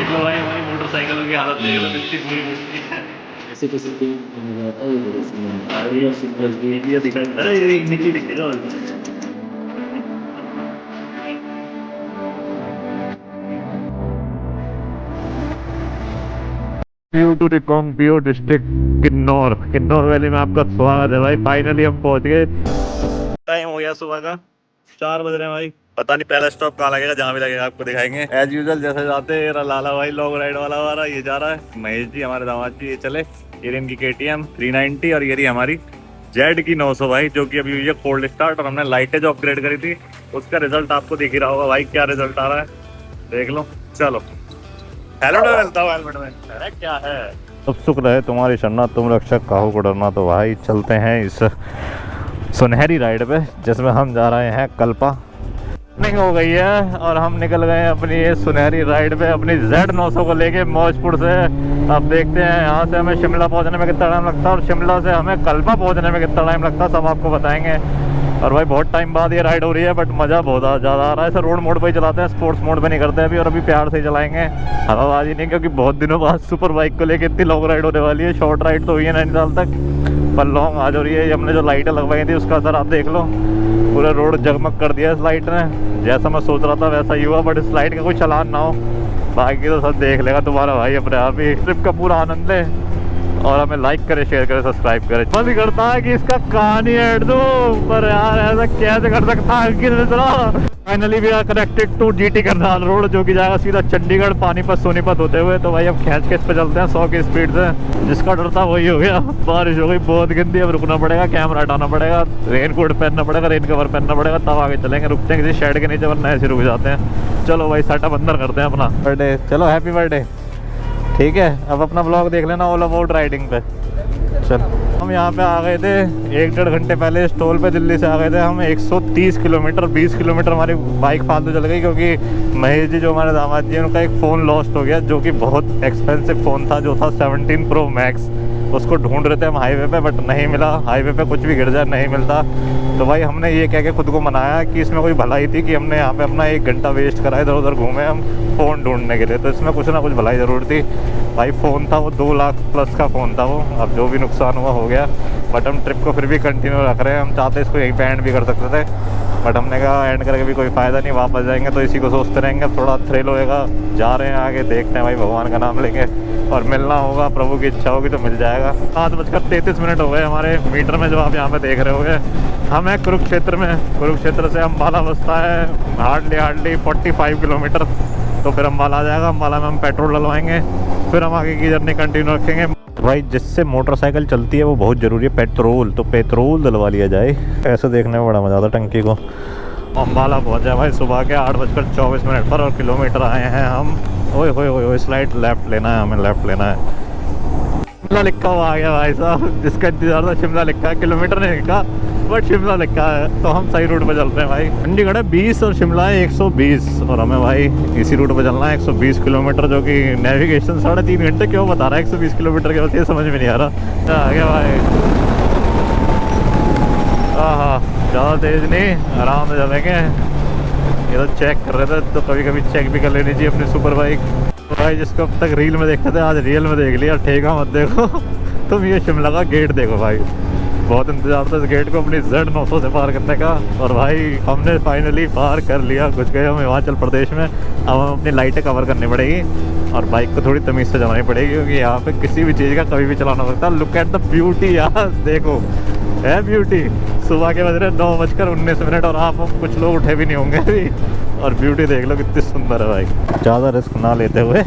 देख लो भाई हमारी मोटरसाइकिलों की हालत देख लो कितनी बुरी बुरी है। ऐसे कैसे तो हो जाता है ये बड़े सिग्नल ये सिग्नल ये दिखाई अरे ये नीचे दिखेगा। To Reckong Peo district Kinnaur Kinnaur valley में आपका स्वागत है भाई। फाइनली हम पहुंच गए। टाइम हो गया सुबह का 4 बज रहे हैं भाई। पता नहीं पहला स्टॉप कहाँ लगेगा, जहाँ भी लगेगा आपको दिखाएंगे एज यूजुअल जैसे जाते हैं। लाला भाई लॉन्ग राइड वाला हमारा ये जा रहा है, महेश जी हमारे दामाद जी ये चले। ये इनकी KTM 390 और ये रही हमारी जेड की 900 भाई, जो कि अभी हुई है कोल्ड स्टार्ट। और हमने लाइटें जो अपग्रेड करी थी उसका रिजल्ट आपको दिख ही रहा होगा भाई, क्या रिजल्ट आ रहा है देख लो। चलो हेलमेट में मिलता हूँ, हेलमेट में अरे क्या है। अब शुक्र है तुम्हारी शरणा तुम रक्षक काहू को डरना। तो भाई चलते हैं इस सुनहरी राइड पे जिसमें हम जा रहे हैं कल्पा। हो गई है और हम निकल गए हैं अपनी ये सुनहरी राइड पे अपनी Z900 को लेके मौजपुर से। अब देखते हैं यहाँ से हमें शिमला पहुँचने में कितना टाइम लगता है और शिमला से हमें कल्पा पहुँचने में कितना टाइम लगता है, सब आपको बताएंगे। और भाई बहुत टाइम बाद ये राइड हो रही है बट मज़ा बहुत ज़्यादा आ रहा है। सर रोड मोड पे ही चलाते हैं, स्पोर्ट्स मोड पे नहीं करते अभी। और अभी प्यार से ही चलाएंगे, हवाबाजी नहीं, क्योंकि बहुत दिनों बाद सुपर बाइक को लेके इतनी लॉन्ग राइड होने वाली है। शॉर्ट राइड तो हुई है नैनीताल तक, पर लॉन्ग आज हो रही है। हमने जो लाइटें लगवाई थी उसका असर आप देख लो, पूरा रोड जगमग कर दिया इस लाइट ने। जैसा मैं सोच रहा था वैसा ही हुआ, बट इस लाइट का कोई चलान ना हो, बाकी तो सब देख लेगा तुम्हारा भाई अपने आप ही। ट्रिप का पूरा आनंद ले और हमें लाइक करे, शेयर करे, सब्सक्राइब करे। मन करता है कि इसका कहानी ऐड दो, पर यार ऐसा कैसे कर सकता है। Finally we are connected to GT Karnal road, जो कि जाएगा सीधा चंडीगढ़ पानीपत सोनीपत होते हुए। तो भाई अब खींच के इस पे चलते हैं 100 की स्पीड से। जिसका डर था वही हो गया, बारिश हो गई बहुत गंदी। अब रुकना पड़ेगा, कैमरा हटाना पड़ेगा, रेन कोट पहनना पड़ेगा, रेन कवर पहनना पड़ेगा, तब आगे चलेंगे। रुकते हैं किसी शेड के नीचे, वरना ऐसे रुक जाते हैं। चलो भाई सेटअप अंदर करते हैं अपना। बर्थडे चलो, हैप्पी बर्थडे। ठीक है, अब अपना ब्लॉग देख लेना ऑल अबाउट राइडिंग पे। चल हम यहाँ पे आ गए थे 1-1.5 घंटे पहले स्टॉल पे। दिल्ली से आ गए थे हम 130 किलोमीटर। 20 किलोमीटर हमारी बाइक फालतू चल गई, क्योंकि महेश जी जो हमारे दामाद जी उनका एक फ़ोन लॉस्ट हो गया, जो कि बहुत एक्सपेंसिव फ़ोन था, जो था 17 Pro Max। उसको ढूंढ रहे थे हम हाईवे पे, बट नहीं मिला। हाईवे पे कुछ भी गिर जाए नहीं मिलता। तो भाई हमने ये कह के खुद को मनाया कि इसमें कोई भलाई थी कि हमने यहाँ पे अपना 1 घंटा वेस्ट करा, इधर उधर घूमे हम फ़ोन ढूंढने के लिए। तो इसमें कुछ ना कुछ भलाई ज़रूर थी भाई। फ़ोन था वो 2 लाख प्लस का फ़ोन था वो। अब जो भी नुकसान हुआ हो गया, बट हम ट्रिप को फिर भी कंटिन्यू रख रहे हैं। हम चाहते इसको यहीं पे एंड भी कर सकते थे, बट हमने कहा एंड करके भी कोई फ़ायदा नहीं, वापस जाएंगे तो इसी को सोचते रहेंगे। थोड़ा थ्रिल होएगा, जा रहे हैं आगे, देखते हैं भाई, भगवान का नाम लेंगे और मिलना होगा, प्रभु की इच्छा होगी तो मिल जाएगा। 7:33 हो गए हमारे मीटर में, जो आप यहाँ पे देख रहे होंगे। हम हैं कुरुक्षेत्र में। कुरुक्षेत्र से अम्बाला बसता है हार्डली 45 किलोमीटर। तो फिर अम्बाला आ जाएगा, अम्बाला में हम पेट्रोल डलवाएंगे, फिर हम आगे की जर्नी कंटिन्यू रखेंगे। भाई जिससे मोटरसाइकिल चलती है वो बहुत ज़रूरी है, पेट्रोल। तो पेट्रोल डलवा लिया जाए। ऐसे देखने में बड़ा मज़ा आता टंकी को। अम्बाला पहुँचा भाई सुबह के 8:24 पर और किलोमीटर आए हैं हम। ओए होए होए, स्लाइड लेफ्ट लेना है, हमें लेफ्ट लेना है। शिमला लिखा हुआ आ गया भाई साहब, जिसका इंतजार था शिमला लिखा है। किलोमीटर नहीं लिखा बट शिमला लिखा है, तो हम सही रूट पे चल रहे हैं भाई। चंडीगढ़ है 20 और शिमला है 120, और हमें भाई इसी रूट पे चलना है 120 किलोमीटर, जो कि नेविगेशन 3.5 घंटे क्यों बता रहा है 120 किलोमीटर के, बस ये समझ में नहीं आ रहा। आ गया भाई। हाँ ज़्यादा तेज़ नहीं, आराम से चलेंगे। ये तो चेक कर रहे थे, तो कभी कभी चेक भी कर लेनी चाहिए अपनी सुपर बाइक। तो भाई जिसको अब तक रील में देखते थे, आज रियल में देख लिया। ठेका मत देखो तुम, ये शिमला का गेट देखो भाई। बहुत इंतजार था इस गेट को अपनी Z900 से पार करने का, और भाई हमने फाइनली पार कर लिया। घुस गए हम हिमाचल प्रदेश में। अब हम अपनी लाइटें कवर करनी पड़ेगी और बाइक को थोड़ी तमीज़ से चलानी पड़ेगी, क्योंकि यहाँ पे किसी भी चीज़ का कभी भी चलाना हो सकता है। लुक एट द ब्यूटी यार, देखो है ब्यूटी। सुबह के बज रहे 9:19 और आप कुछ लोग उठे भी नहीं होंगे अभी, और ब्यूटी देख लो कितनी सुंदर है भाई। ज़्यादा रिस्क ना लेते हुए,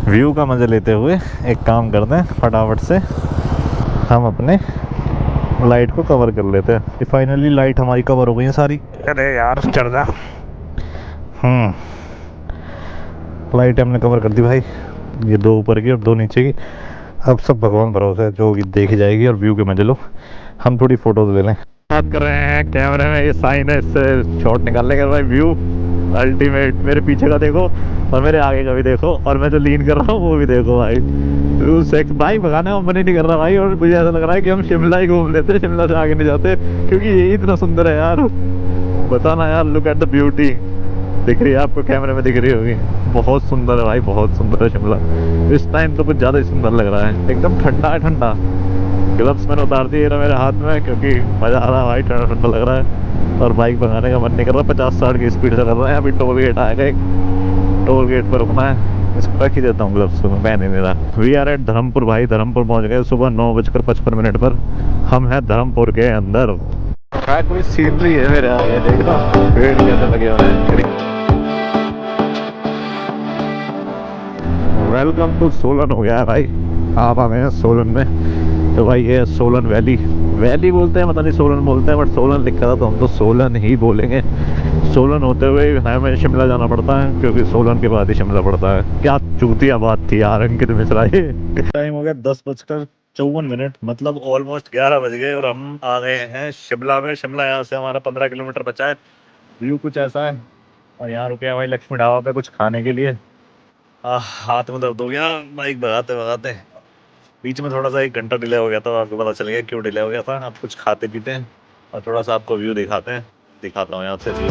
व्यू का मज़ा लेते हुए एक काम करते हैं, फटाफट से हम अपने लाइट को कवर कर लेते हैं। फाइनली लाइट हमारी कवर हो गई है सारी। अरे यार चढ़ जा। लाइट हमने कवर कर दी भाई, ये 2 ऊपर की और 2 नीचे की। अब सब भगवान भरोसा है, जो देखी जाएगी। और व्यू के मजे लो, हम थोड़ी फोटोज ले लें। बात कर रहे हैं कैमरे में, ये साइन है, इससे शॉट निकाल लेंगे भाई। व्यू अल्टीमेट, मेरे पीछे का देखो और मेरे आगे का भी देखो, और मैं जो लीन कर रहा हूँ वो भी देखो भाई। बाइक भगाने का मन ही नहीं कर रहा भाई, और मुझे ऐसा लग रहा है कि हम शिमला ही घूम लेते, शिमला से आगे नहीं जाते, क्योंकि ये इतना सुंदर है यार। बताना यार, लुक एट द ब्यूटी। दिख रही है आपको, कैमरे में दिख रही होगी। बहुत सुंदर है भाई, बहुत सुंदर है शिमला। इस टाइम तो कुछ ज़्यादा ही सुंदर लग रहा है, एकदम ठंडा है ठंडा। ग्लव्स मैंने उतार दिए ना मेरे हाथ में, क्योंकि मज़ा आ रहा है भाई, ठंडा ठंडा लग रहा है। और बाइक भगाने का मन नहीं कर रहा, 50-60 की स्पीड से कर रहे हैं। अभी टोल गेट आएगा, एक टोल गेट पर रुकना है, इसको रख ही देता हूँ ग्लव्स को, मैं पहन ही नहीं रहा। वी आर एट धर्मपुर भाई, धर्मपुर पहुँच गए सुबह 9:55 पर। हम हैं धर्मपुर के अंदर। कोई सीनरी है मेरे आगे, देखना पेड़ कैसे लगे हुए हैं। वेलकम टू सोलन हो गया है भाई, आप आ गए हैं सोलन में। तो भाई ये है सोलन वैली। वैली बोलते हैं, पता नहीं सोलन बोलते हैं, बट सोलन लिखा था तो हम तो सोलन ही बोलेंगे। सोलन होते हुए हमें शिमला जाना पड़ता है, क्योंकि सोलन के बाद ही शिमला पड़ता है। क्या चूतिया बात थी यार अंकित मिश्रा ये। टाइम हो गया 10:54, मतलब ऑलमोस्ट 11 बज गए और हम आ गए हैं शिमला में। शिमला यहाँ से हमारा 15 किलोमीटर बचा है। व्यू कुछ ऐसा है, और यहाँ रुके हैं भाई लक्ष्मी ढाबा पे कुछ खाने के लिए। हाथ में दर्द हो गया बाइक भगाते भगाते। बीच में थोड़ा सा 1 घंटा डिले हो गया था, आपको पता चल गया क्यों डिले हो गया था। आप कुछ खाते पीते हैं और थोड़ा सा आपको व्यू दिखाता हूँ यहाँ से व्यू।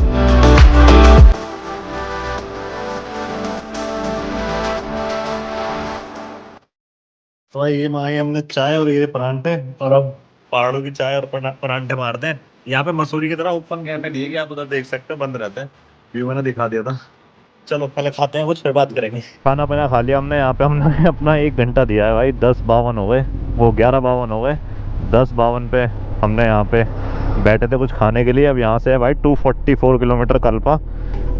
तो भाई ये मांगे हमने चाय और ये परांठे, और अब पहाड़ों की चाय और परांठे मारते हैं। यहाँ पे मसूरी की तरह ओपन कैफे दिए कि आप उधर देख सकते हो, बंद रहते हैं। व्यू मैंने दिखा दिया था। चलो पहले खाते हैं कुछ, फिर बात करेंगे। खाना पीना खा लिया हमने। यहाँ पे हमने अपना 1 घंटा दिया है भाई, 10:52 हो गए, वो 11:52 हो गए। 10:52 पे हमने यहाँ पे बैठे थे कुछ खाने के लिए। अब यहाँ से है भाई 244 किलोमीटर कल्पा,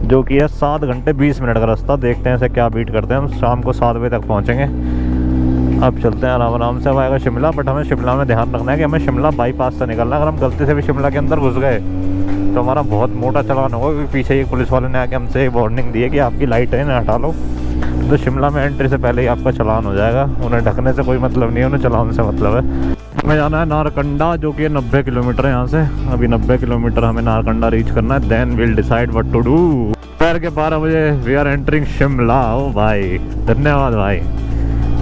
जो कि है 7 घंटे 20 मिनट का रास्ता। देखते हैं इसे क्या बीट करते हैं। हम शाम को 7 बजे तक पहुँचेंगे। अब चलते हैं आराम आराम से। अब आएगा शिमला, बट हमें शिमला में ध्यान रखना है कि हमें शिमला बाईपास से निकलना है। अगर हम गलती से भी शिमला के अंदर घुस गए तो हमारा बहुत मोटा चालान होगा, क्योंकि पीछे एक पुलिस वाले ने आके हमसे एक वार्निंग दी है कि आपकी लाइट है ना हटा लो। तो शिमला में एंट्री से पहले ही आपका चालान हो जाएगा। उन्हें ढकने से कोई मतलब नहीं है, उन्हें चालान से मतलब है। हमें जाना है नारकंडा, जो कि 90 किलोमीटर है यहाँ से। अभी 90 किलोमीटर हमें नारकंडा रीच करना है, then will decide what to do. दोपहर के 12 बजे वी आर एंटरिंग शिमला। ओ भाई धन्यवाद भाई।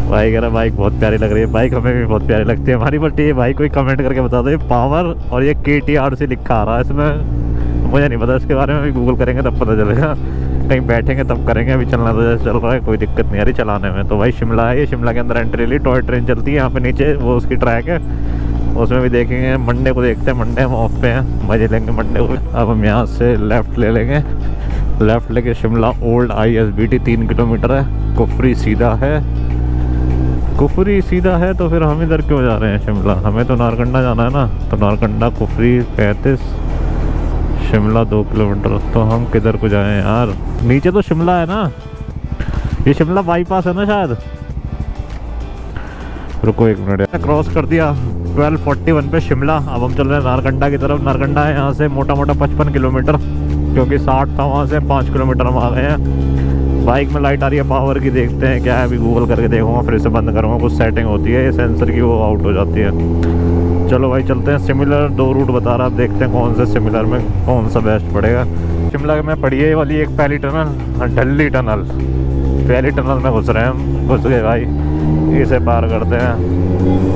बाइक है ना, बाइक बहुत प्यारी लग रही है। बाइक हमें भी बहुत प्यारी लगती है हमारी। बट ये भाई कोई कमेंट करके बता दो, ये पावर और ये KTR लिखा आ रहा है इसमें, मुझे नहीं पता इसके बारे में। अभी गूगल करेंगे तब पता चलेगा, कहीं बैठेंगे तब करेंगे। अभी चलना तो जैसे चल रहा है, कोई दिक्कत नहीं आ रही चलाने में। तो भाई शिमला है ये, शिमला के अंदर एंट्री ली। टॉय ट्रेन चलती है यहाँ पे नीचे, वो उसकी ट्रैक है, उसमें भी देखेंगे। मंडे को देखते हैं, मंडे हम ऑफ पे हैं, मजे लेंगे मंडे को। अब हम यहाँ से लेफ्ट ले लेंगे। लेफ्ट लेके शिमला ओल्ड ISBT 3 किलोमीटर है। कुफरी सीधा है, कुफरी सीधा है। तो फिर हम इधर क्यों जा रहे हैं शिमला? हमें तो नारकंडा जाना है ना। तो नारकंडा कुफरी 35, शिमला 2 किलोमीटर। तो हम किधर को जाएं यार? नीचे तो शिमला है ना, ये शिमला बाईपास है ना शायद। रुको 1 मिनट, क्रॉस कर दिया 12:41 पे शिमला। अब हम चल रहे हैं नारकंडा की तरफ। नारकंडा है यहाँ से मोटा मोटा 55 किलोमीटर, क्योंकि 60 था वहाँ से। 5 किलोमीटर हम आ गए हैं। बाइक में लाइट आ रही है पावर की, देखते हैं क्या है। अभी गूगल करके देखूंगा, फिर से बंद करूँगा। कुछ सेटिंग होती है ये सेंसर की, वो आउट हो जाती है। चलो भाई चलते हैं। सिमिलर 2 रूट बता रहा, अब देखते हैं कौन से सिमिलर में कौन सा बेस्ट पड़ेगा। शिमला में पड़ी है वाली एक पहली टनल, ढल्ली टनल। पहली टनल में घुस रहे हैं हम, घुस गए भाई। इसे पार करते हैं,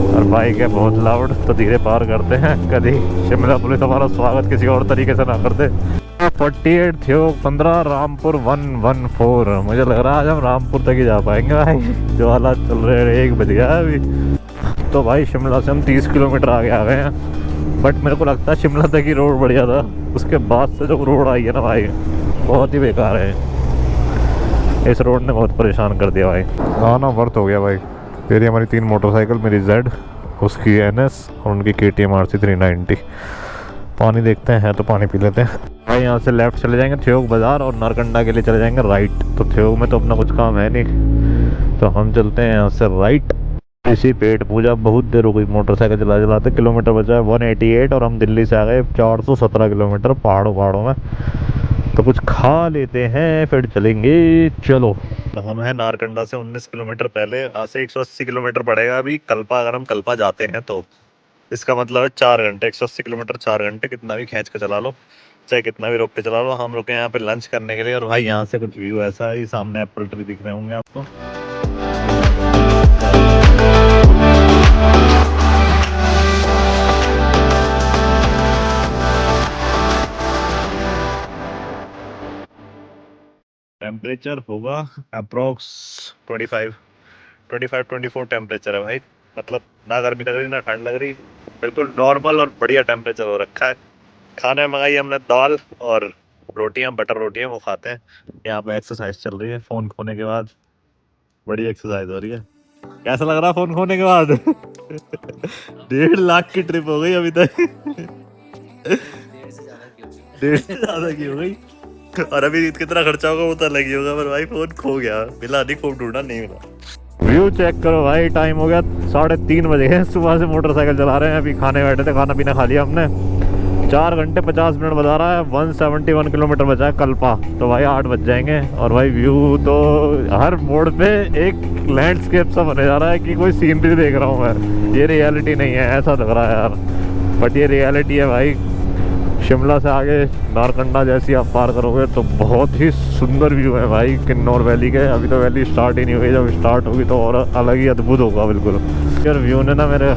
और बाइक है बहुत लाउड तो धीरे पार करते हैं। कभी शिमला पुलिस हमारा स्वागत किसी और तरीके से ना करते। 48 थियो 15 रामपुर 114। मुझे लग रहा है आज हम रामपुर तक ही जा पाएंगे भाई, जो हालात चल रहे हैं। 1 बज गया अभी। तो भाई शिमला से हम 30 किलोमीटर आगे आ गए हैं। बट मेरे को लगता है शिमला तक ही रोड बढ़िया था, उसके बाद से जो रोड आई है ना भाई, बहुत ही बेकार है। इस रोड ने बहुत परेशान कर दिया भाई। आना वर्थ हो गया भाई। तेरी हमारी 3 मोटरसाइकिल, मेरी Z, उसकी NS और उनकी KTM RC 390। पानी देखते हैं तो पानी पी लेते हैं भाई। यहाँ से लेफ्ट चले जाएंगे थ्योक बाज़ार, और नारकंडा के लिए चले जाएंगे राइट। तो थ्योक में तो अपना कुछ काम है नहीं, तो हम चलते हैं यहाँ से राइट। इसी पेट पूजा बहुत देर हो गई मोटरसाइकिल चला चलाते। किलोमीटर बचा है 188, और हम दिल्ली से आ गए 417 किलोमीटर पहाड़ों में। तो कुछ खा लेते हैं फिर चलेंगे। चलो हम हैं नारकंडा से 19 किलोमीटर पहले। यहाँ से 180 किलोमीटर पड़ेगा अभी कल्पा। अगर हम कल्पा जाते हैं तो इसका मतलब है 4 घंटे। 180 किलोमीटर 4 घंटे, कितना भी खींच के चला लो, चाहे कितना भी रोक के चला लो। हम रुके यहाँ पे लंच करने के लिए। और भाई यहाँ से कुछ व्यू ऐसा है, सामने एप्पल ट्री दिख रहे होंगे आपको। टेम्परेचर होगा अप्रोक्स 24 टेम्परेचर है भाई। मतलब ना गर्मी लग रही ना ठंड लग रही, बिल्कुल नॉर्मल और बढ़िया टेम्परेचर हो रखा है। खाने में मंगाई हमने दाल और रोटियां, बटर रोटियां, वो खाते हैं। यहाँ पे एक्सरसाइज चल रही है फोन खोने के बाद, बड़ी एक्सरसाइज हो रही है। कैसा लग रहा है फोन खोने के बाद? 1.5 लाख की ट्रिप हो गई अभी तक। 1.5 से ज्यादा की हो गई। और अभी कितना खर्चा होगा वो तो अलग ही होगा, पर भाई फोन खो गया, मिला नहीं, फोन ढूंढा नहीं मिला। व्यू चेक करो भाई, टाइम हो गया 3:30 बजे हैं। सुबह से मोटरसाइकिल चला रहे हैं, अभी खाने बैठे थे, खाना पीना खा लिया हमने। 4 घंटे 50 मिनट बता रहा है, 171 किलोमीटर बचा है कल्पा। तो भाई 8 बज जाएंगे। और भाई व्यू तो हर मोड़ पे एक लैंडस्केप सा बने जा रहा है कि कोई सीनरी देख रहा हूँ मैं। ये रियलिटी नहीं है, ऐसा लग रहा है यार, बट ये रियलिटी है भाई। शिमला से आगे नारकंडा जैसी आप पार करोगे तो बहुत ही सुंदर व्यू है भाई किन्नौर वैली के। अभी तो वैली स्टार्ट ही नहीं हुई, जब स्टार्ट होगी तो और अलग ही अद्भुत होगा बिल्कुल। यार व्यू ने ना मेरे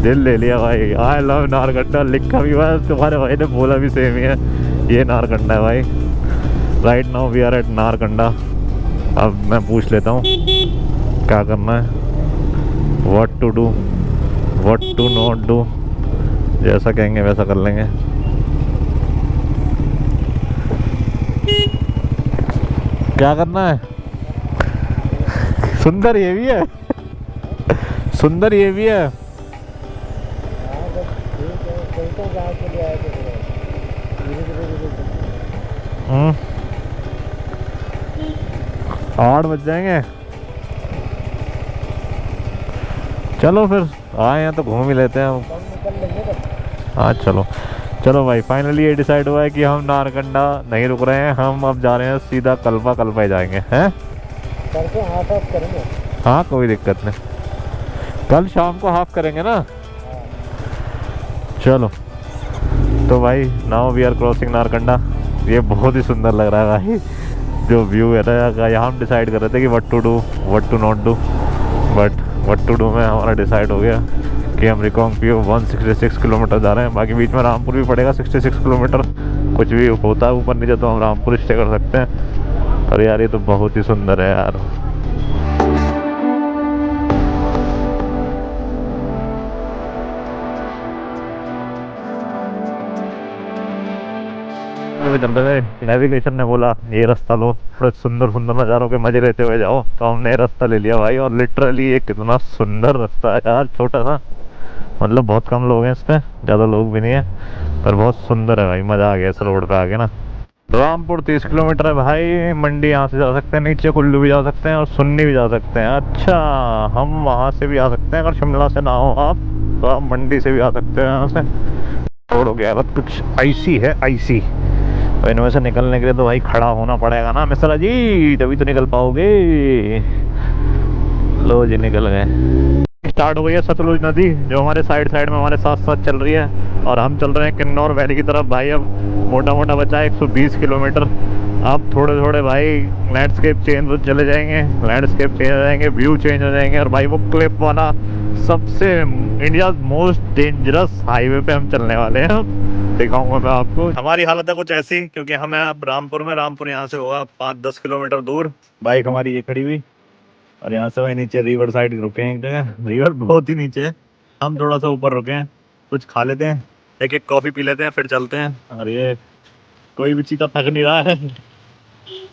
दिल ले लिया भाई। आई लव नारकंडा लिखा भी हुआ है, तुम्हारे भाई ने बोला भी सेम ही है। ये नारकंडा है भाई। Right now we are at Narkanda. अब मैं पूछ लेता हूँ क्या करना है, what to do, what to not do. जैसा कहेंगे वैसा कर लेंगे। क्या करना है? सुंदर ये भी है, सुंदर ये भी है। 8 बज जाएंगे। चलो फिर आए हैं तो घूम ही लेते हैं। हाँ चलो चलो भाई, फाइनली ये डिसाइड हुआ है कि हम नारकंडा नहीं रुक रहे हैं, हम अब जा रहे हैं सीधा कल्पा। कल्पा ही जाएंगे हैं, करके हाफ ऑफ करेंगे। हाँ कोई दिक्कत नहीं, कल शाम को हाफ करेंगे ना। चलो तो भाई now we are crossing Narkanda. ये बहुत ही सुंदर लग रहा है भाई जो व्यू है ना। यहाँ हम डिसाइड कर रहे थे कि what to do, what to not do, but what to do में हमारा डिसाइड हो गया कि हम रिकांगपिओ 166 किलोमीटर जा रहे हैं। बाकी बीच में रामपुर भी पड़ेगा 66 किलोमीटर। कुछ भी होता है ऊपर नीचे तो हम रामपुर स्टे कर सकते हैं। और यार ये तो बहुत ही सुंदर है यार। चल रहे थे, नेविगेशन ने बोला ये रास्ता लो, थोड़े सुंदर सुंदर नज़ारों के मजे लेते हुए जाओ, तो हमने ये रास्ता ले लिया भाई। और लिटरली ये कितना सुंदर रास्ता है यार, छोटा सा, मतलब बहुत कम लोग हैं इस पे, ज़्यादा लोग भी नहीं है, पर बहुत सुंदर है भाई। मज़ा आ गया इस रोड पे आके ना। रामपुर 30 किलोमीटर है भाई। मंडी यहाँ से जा सकते हैं, नीचे कुल्लू भी जा सकते हैं और सुन्नी भी जा सकते हैं। अच्छा हम वहाँ से भी आ सकते हैं, अगर शिमला से ना हो आप तो आप मंडी से भी आ सकते हैं यहाँ से। छोड़ो गया कुछ आईसी है, आईसी। तो इनमें से निकलने के लिए तो भाई खड़ा होना पड़ेगा ना मिश्रा जी, तभी तो निकल पाओगे। लो जी निकल गए। स्टार्ट हो गई है सतलुज नदी, जो हमारे साइड साइड में हमारे साथ साथ चल रही है। और हम चल रहे हैं किन्नौर वैली की तरफ भाई। अब मोटा मोटा बचा है 120 किलोमीटर। अब थोड़े थोड़े भाई लैंडस्केप चेंज हो चले जाएंगे, लैंडस्केप चेंज हो जाएंगे, व्यू चेंज हो जाएंगे। और भाई वो क्लिप वाला सबसे इंडिया मोस्ट डेंजरस हाईवे पे हम चलने वाले हैं, दिखाऊंगा मैं आपको। हमारी हालत है कुछ ऐसी, क्योंकि हमें अब रामपुर में, रामपुर यहाँ से होगा 5-10 किलोमीटर दूर। बाइक हमारी ये खड़ी हुई और यहाँ से भाई नीचे रिवर साइड रुके हैं एक जगह। रिवर बहुत ही नीचे है, हम थोड़ा सा ऊपर रुके हैं, कुछ खा लेते हैं, एक एक कॉफी पी लेते हैं, फिर चलते हैं। और ये कोई भी चीज़ का थक नहीं रहा है,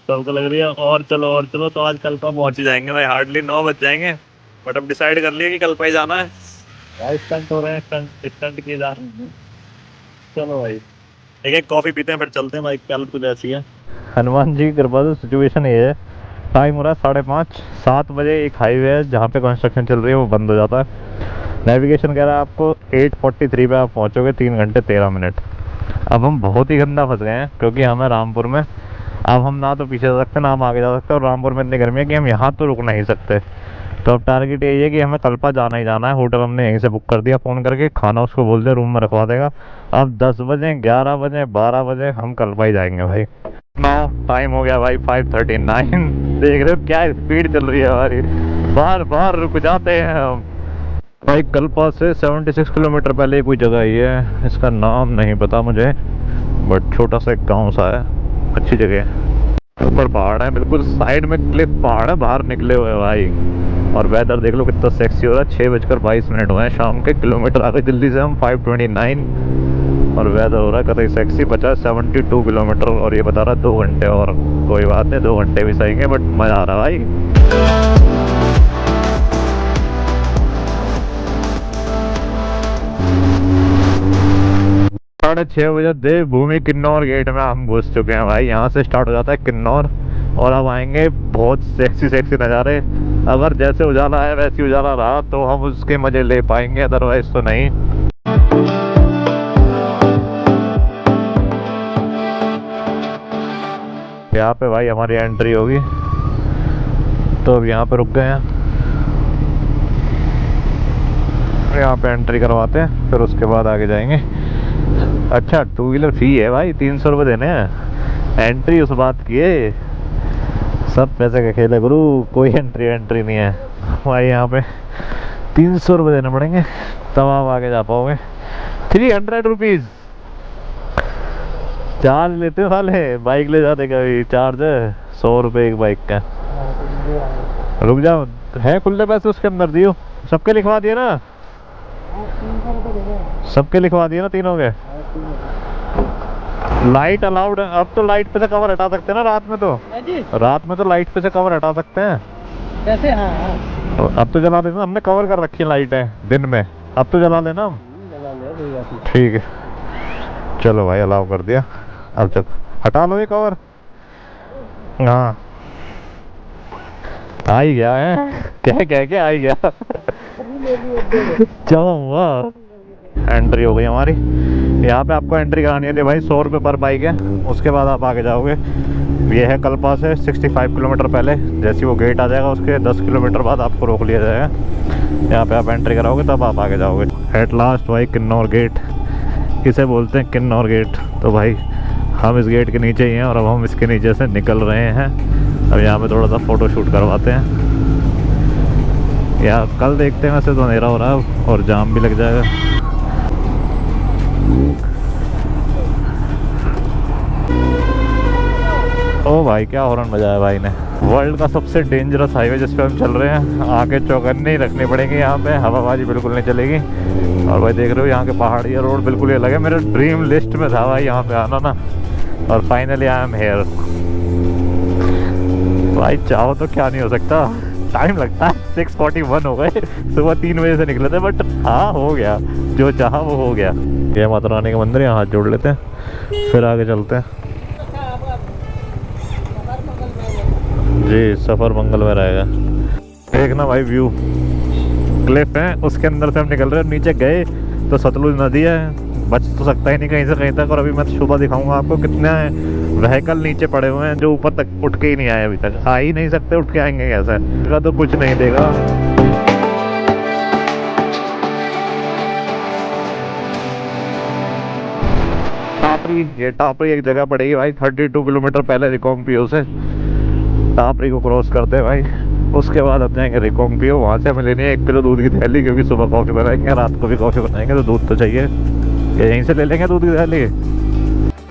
सबको लग रही है और चलो। तो आज कल तो पहुँच ही जाएंगे भाई, हार्डली 9 बज जाएंगे। बट अब डिसाइड कर लिया कि कल पे ही जाना है भाई। स्टंट हो रहे हैं, स्टंट किए जा रहे हैं। चलो भाई एक एक कॉफी पीते हैं फिर चलते हैं भाई। कल कुछ ऐसी है हनुमान जी की कृपा से सिचुएशन ये है। टाइम हो रहा है 5:30, 7 बजे एक हाईवे है जहाँ पे कंस्ट्रक्शन चल रही है, वो बंद हो जाता है। नेविगेशन कह रहा है आपको 8:43 पे आप पहुँचोगे, 3 घंटे 13 मिनट। अब हम बहुत ही गंदा फंस गए हैं, क्योंकि हम है रामपुर में। अब हम ना तो पीछे जा सकते ना हम आगे जा सकते, और रामपुर में इतनी गर्मी है कि हम यहाँ तो रुक नहीं सकते। तो अब टारगेट यही है कि हमें कल्पा जाना ही जाना है। होटल हमने यहीं से बुक कर दिया फ़ोन करके, खाना उसको बोल दिया रूम में रखवा देगा। अब 10 बजे, 11 बजे, 12 बजे हम कल्पा ही जाएंगे भाई। नाउ टाइम हो गया भाई 5:39। देख रहे हो क्या स्पीड चल रही है हमारी, बार बार रुक जाते हैं हम भाई। कल्पा से 76 किलोमीटर पहले कोई जगह ही है, इसका नाम नहीं पता मुझे, बट छोटा सा एक गाँव सा है, अच्छी जगह है। ऊपर पहाड़ है, बिल्कुल साइड में क्लिफ पहाड़ है, बाहर निकले हुए भाई। और वेदर देख लो कितना सेक्सी हो रहा है। 6:22 हुए हैं शाम के। किलोमीटर आ गए दिल्ली से हम 529। और वेदर हो रहा है कतई सेक्सी। 72 किलोमीटर और ये बता रहा है 2 घंटे। और कोई बात नहीं, 2 घंटे भी सही है, बट मजा आ रहा है भाई। 6:30 देवभूमि किन्नौर गेट में हम घुस चुके हैं भाई। यहाँ से स्टार्ट हो जाता है किन्नौर। और अब आएंगे बहुत सेक्सी सेक्सी नज़ारे। अगर जैसे उजाला है वैसी उजाला रहा तो हम उसके मजे ले पाएंगे, अदरवाइज तो नहीं। यहाँ पे भाई हमारी एंट्री होगी, तो अब यहाँ पे रुक गए हैं। यहाँ पे एंट्री करवाते हैं, फिर उसके बाद आगे जाएंगे। अच्छा, 2 व्हीलर फी है भाई, 300 रुपये देने हैं। एंट्री उस बात की है, सब पैसे का खेल है गुरु, कोई एंट्री नहीं है भाई। यहाँ पे 300 रुपये देने पड़ेंगे, तब आप आगे जा पाओगे। 300 रुपीज़ चार्ज लेते हो साले। बाइक ले जाते कभी चार्ज है 100 रुपये एक बाइक का। रुक जाओ, है खुले पैसे उसके अंदर दियो। सबके लिखवा दिए ना? सबके लिखवा दिए ना तीनों के? लाइट अलाउड है अब तो। लाइट पे से कवर हटा सकते हैं ना रात में तो? रात में तो लाइट पे से कवर हटा सकते हैं कैसे? हाँ अब तो जला देना, हमने कवर कर रखी है लाइटें दिन में। अब तो जला लेना हम। ठीक है चलो भाई, अलाउ कर दिया। अब चल हटा लो ये कवर। हाँ आ ही गया है, कह के आ ही गया। चलो वाह, एंट्री हो गई हमारी। यहाँ पे आपको एंट्री करानी है भाई, 100 रुपये पर बाइक है। उसके बाद आप आगे जाओगे। ये है कल्पा से 65 किलोमीटर पहले। जैसे वो गेट आ जाएगा उसके 10 किलोमीटर बाद आपको रोक लिया जाएगा। यहाँ पे आप एंट्री कराओगे तब आप आगे जाओगे। एट लास्ट भाई किन्नौर गेट, किसे बोलते हैं किन्नौर गेट। तो भाई हम इस गेट के नीचे ही हैं और अब हम इसके नीचे से निकल रहे हैं। अब यहाँ पे थोड़ा सा फ़ोटो शूट करवाते हैं। यार कल देखते हैं, वैसे तो अंधेरा हो रहा है और जाम भी लग जाएगा। ओ भाई क्या हॉर्न बजाया भाई ने। वर्ल्ड का सबसे डेंजरस हाईवे जिस पे हम चल रहे हैं। आगे चौकन्ने ही रखनी पड़ेंगी, यहाँ पे हवाबाजी बिल्कुल नहीं चलेगी। और भाई देख रहे हो यहाँ के पहाड़ी रोड बिल्कुल ये लगे। मेरे ड्रीम लिस्ट में था भाई यहाँ पे आना ना, और फाइनली आई एम हेयर। भाई चाहो तो क्या नहीं हो सकता। टाइम लगता है, 6:41 हो गए। सुबह 3 बजे से निकले थे, बट हाँ हो गया, जो चाहा वो हो गया। ये माता रानी का मंदिर, यहाँ हाथ जोड़ लेते हैं फिर आगे चलते हैं। जी सफ़र मंगल में रहेगा। देखना भाई व्यू, क्लिफ है उसके अंदर से हम निकल रहे हैं। नीचे गए तो सतलुज नदी है, बच तो सकता ही नहीं कहीं से कहीं तक। और अभी मैं सुबह दिखाऊंगा आपको कितने व्हीकल नीचे पड़े हुए हैं जो ऊपर तक उठ के ही नहीं आए अभी तक। आ ही नहीं सकते, उठ के आएंगे कैसे? तो कुछ नहीं देगा। टापरी, ये टापरी एक जगह पड़ेगी भाई 32 किलोमीटर पहले रिकांगपिओ से। टापरी को क्रॉस करते हैं भाई, उसके बाद अब जाएंगे रिकांगपिओ। वहाँ से हमें लेनी है 1 किलो दूध की थैली, क्योंकि सुबह कॉफ़ी बनाएंगे, रात को भी कॉफ़ी बनाएंगे, तो दूध तो चाहिए। यहीं से ले लेंगे दूध की थैली।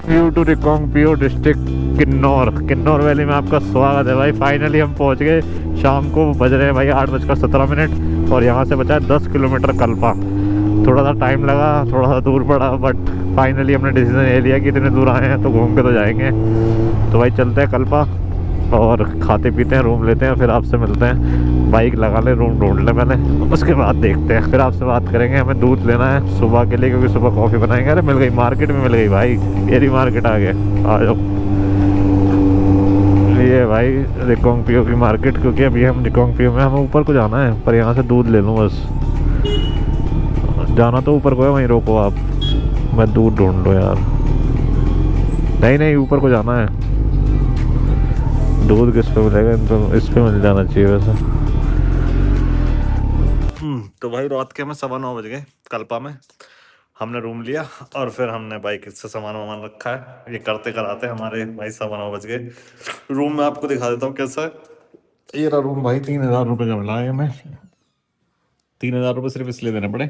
View to Reckong Peo district Kinnaur. Kinnaur valley में आपका स्वागत है भाई। फाइनली हम पहुँच गए। शाम को बज रहे हैं भाई 8:17 और यहाँ से बचा है 10 किलोमीटर कल्पा। थोड़ा सा टाइम लगा, थोड़ा सा दूर पड़ा, बट फाइनली हमने डिसीजन ये लिया कि इतने दूर आए हैं तो घूम के तो जाएंगे। तो भाई चलते हैं कल्पा और खाते पीते हैं, रूम लेते हैं, फिर आपसे मिलते हैं। बाइक लगा ले, रूम ढूंढ ले पहले, उसके बाद देखते हैं, फिर आपसे बात करेंगे। हमें दूध लेना है सुबह के लिए, क्योंकि सुबह कॉफ़ी बनाएंगे। अरे मिल गई, मार्केट में मिल गई भाई, मेरी मार्केट आ गए। आ जाओ, ये भाई रिकांगपिओ की मार्केट। क्योंकि अभी हम रिकांगपिओ में, हमें ऊपर को जाना है, पर यहाँ से दूध ले लूँ बस। जाना तो ऊपर को है, वहीं रोको आप, मैं दूध ढूंढ लो यार। नहीं ऊपर को जाना है। दूध किस पे मिलेगा? तो इस पे मिल जाना चाहिए वैसे। तो भाई रात के हमें 9:15 बज गए कल्पा में। हमने रूम लिया और फिर हमने बाइक से सामान वामान रखा है। ये करते कराते हमारे भाई 9:15 बज गए। रूम में आपको दिखा देता हूँ कैसा है। ये रहा रूम भाई, 3000 रुपये का मिला है हमें। 3000 रुपये सिर्फ इसलिए देने पड़े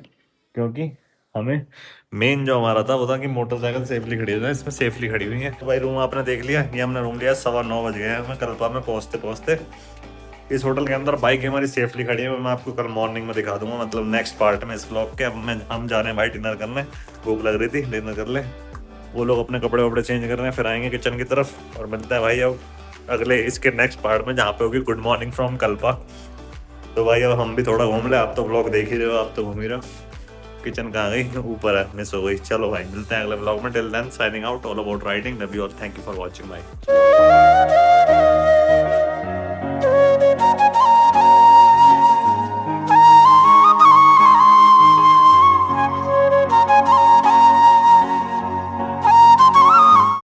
क्योंकि हमें मेन जो हमारा था वो था कि मोटरसाइकिल सेफली खड़ी है, इसमें सेफली खड़ी हुई है। तो भाई रूम आपने देख लिया, ये हमने रूम लिया 9:15 बज गए हैं हमें कल्पा में पहुंचते पहुंचते। इस होटल के अंदर बाइक हमारी सेफली खड़ी है, मैं आपको कल मॉर्निंग में दिखा दूंगा, मतलब नेक्स्ट पार्ट में इस ब्लॉग के। अब हम जा रहे हैं भाई डिनर करने, भूख लग रही थी, डिनर कर ले। वो लोग अपने कपड़े वपड़े चेंज कर रहे हैं, फिर आएंगे किचन की तरफ और मिलते हैं भाई अब अगले इसके नेक्स्ट पार्ट में, जहाँ पे होगी गुड मॉर्निंग फ्रॉम कल्पा। तो भाई अब हम भी थोड़ा घूम ले, आप तो ब्लॉग देख ही रहे हो, आप तो घूम ही रहे हो। किचन कहाँ गई, ऊपर है, मिस हो गई। चलो भाई मिलते हैं अगले ब्लॉग में, till then signing out, all about riding, love you और थैंक यू फॉर वॉचिंग भाई।